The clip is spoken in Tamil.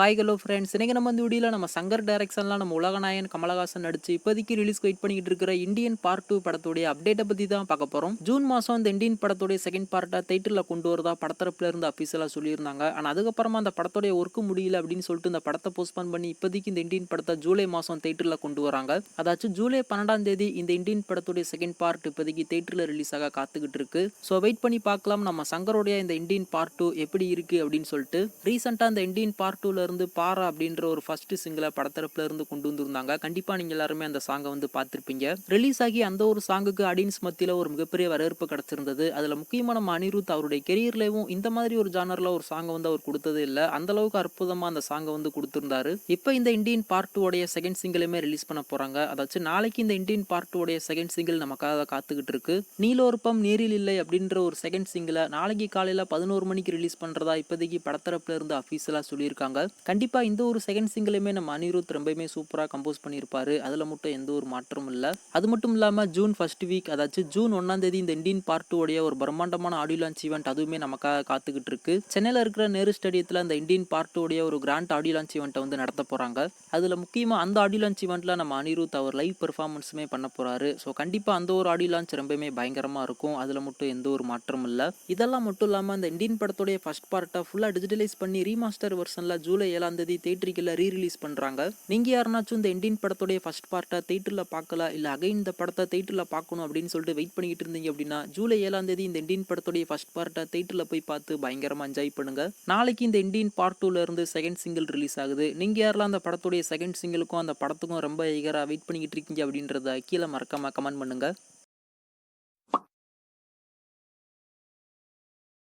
ஹாய் ஹலோ ஃப்ரெண்ட்ஸ், இன்னைக்கு நம்ம இந்த வீடியோவில் நம்ம சங்கர் டைரக்ஷன்லாம் நம்ம உலகநாயகன் கமலஹாசன் நடிச்சு இப்போதைக்கு ரிலீஸ்க்கு வெயிட் பண்ணிக்கிட்டு இருக்கிற இந்தியன் பார்ட் 2 படத்துடைய அப்டேட்டை பற்றி தான் பார்க்க போகிறோம். ஜூன் மாதம் இந்த இந்தியன் படத்துடைய செகண்ட் பார்ட்டை டைட்டிலில் கொண்டு வரதா படத்தரப்புல இருந்து அஃபீஷியலாக சொல்லியிருந்தாங்க. ஆனால் அதுக்கப்புறமா அந்த படத்துடைய ஒர்க்கு முடியல அப்படின்னு சொல்லிட்டு இந்த படத்தை போஸ்ட்பான் பண்ணி இப்போதைக்கு இந்த இந்தியன் படத்தை ஜூலை மாதம் டைட்டிலில் கொண்டு வராங்க. அதாச்சும் ஜூலை 12ஆம் தேதி இந்த இந்தியன் படத்துடைய செகண்ட் பார்ட் இப்போதைக்கு டைட்டிலில் ரிலீஸ் ஆக காத்துக்கிட்டு இருக்கு. ஸோ வெயிட் பண்ணி பார்க்கலாம் நம்ம சங்கருடைய இந்த இந்தியன் பார்ட் 2 எப்படி இருக்கு அப்படின்னு சொல்லிட்டு. ரீசெண்டாக இந்த இந்தியன் பார்ட் 2ல இருந்து பாரா அப்படின்ற ஒரு ஃபர்ஸ்ட் சிங்கிளை படத்தரப்புல இருந்து கொண்டு வந்திருந்தாங்க. கண்டிப்பா நீங்க எல்லாருமே அந்த சாங்கை வந்து பார்த்திருப்பீங்க. ரிலீஸ் ஆகி அந்த ஒரு சாங்குக்கு ஆடியன்ஸ் மத்தியில ஒரு மிகப்பெரிய வரவேற்பு கிடைச்சிருந்தது. அதுல முக்கியமா நம்ம அனிருத் அவருடைய கெரியர்லயும் இந்த மாதிரி ஒரு ஜானர்ல ஒரு சாங்கை வந்து அவர் கொடுத்ததே இல்லை. அந்த அளவுக்கு அற்புதமா அந்த சாங்கை வந்து கொடுத்திருந்தாரு. இப்போ இந்த இந்தியன் பார்ட் 2 உடைய செகண்ட் சிங்கிளுமே ரிலீஸ் பண்ண போறாங்க. அதாச்சும் நாளைக்கு இந்த இந்தியன் பார்ட் 2 உடைய செகண்ட் சிங்கிள் நமக்காக காத்துக்கிட்டு இருக்கு. நீலோருப்பம் நீரில் இல்லை அப்படின்ற ஒரு செகண்ட் சிங்கிளை நாளைக்கு காலையில 11 மணிக்கு ரிலீஸ் பண்றதா இப்போதைக்கு படத்தரப்புல இருந்து அஃபீஷியலா சொல்லியிருக்காங்க. கண்டிப்பா இந்த ஒரு செகண்ட் சிங்கிளுமே நம்ம அனிருத் ரொம்பவுமே சூப்பரா கம்போஸ் பண்ணியிருப்பாரு. அதுல மட்டும் எந்த ஒரு மாற்றமும் இல்லை. அது மட்டும் இல்லாம ஜூன் ஃபர்ஸ்ட் வீக், அதாச்சும் ஜூன் 1ஆம் தேதி இந்த இந்தியன் பார்ட் 2 உடைய ஒரு பிரம்மாண்டமான ஆடியோ லான்ச் ஈவெண்ட் அதுவுமே நமக்காக காத்துக்கிட்டு இருக்கு. சென்னையில இருக்கிற நேரு ஸ்டேடியத்துல அந்த இந்தியன் பார்ட் 2 உடைய ஒரு கிராண்ட் ஆடியோ லான்ச் ஈவெண்ட்டை வந்து நடத்த போறாங்க. அதுல முக்கியமா அந்த ஆடியோ லான்ச் ஈவெண்ட்ல நம்ம அனிருத் அவர் லைவ் பெர்ஃபார்மன்ஸுமே பண்ண போறாரு. ஸோ கண்டிப்பா அந்த ஒரு ஆடியோ லான்ச் ரொம்பவுமே பயங்கரமா இருக்கும். அதுல மட்டும் எந்த ஒரு மாற்றமும் இல்லை. இதெல்லாம் மட்டும் இல்லாம இந்த இந்தியன் படத்துடைய ஃபர்ஸ்ட் பார்ட்டை ஃபுல்லா டிஜிட்டலைஸ் பண்ணி ரீமாஸ்டர் வெர்ஷன்ல ஜூலை 7ஆம் தேதி தியேட்டருக்குள்ள ரீரிலீஸ் பண்றாங்க. நீங்க யாருனாச்சும் இந்த இந்தியன் படத்துடைய ஃபர்ஸ்ட் பார்ட்டை தியேட்டர்ல பார்க்கல, இல்ல அகைன் இந்த படத்தை தியேட்டர்ல பார்க்கணும் அப்படின்னு சொல்லிட்டு வெயிட் பண்ணிட்டு இருந்தீங்க அப்படின்னா ஜூலை 7ஆம் தேதி இந்த இந்தியன் படத்துடைய ஃபர்ஸ்ட் பார்ட்டை தியேட்டர்ல போய் பார்த்து பயங்கரமா என்ஜாய் பண்ணுங்க. நாளைக்கு இந்த இந்தியன் பார்ட் 2ல இருந்து செகண்ட் சிங்கிள் ரிலீஸ் ஆகுது. நீங்க யாரெல்லாம் அந்த படத்துடைய செகண்ட் சிங்கிளுக்கும் அந்த படத்துக்கும் ரொம்ப ஈகரா வெயிட் பண்ணிக்கிட்டு இருக்கீங்க அப்படின்றத கீழே மறக்காம கமெண்ட் பண்ணுங்க.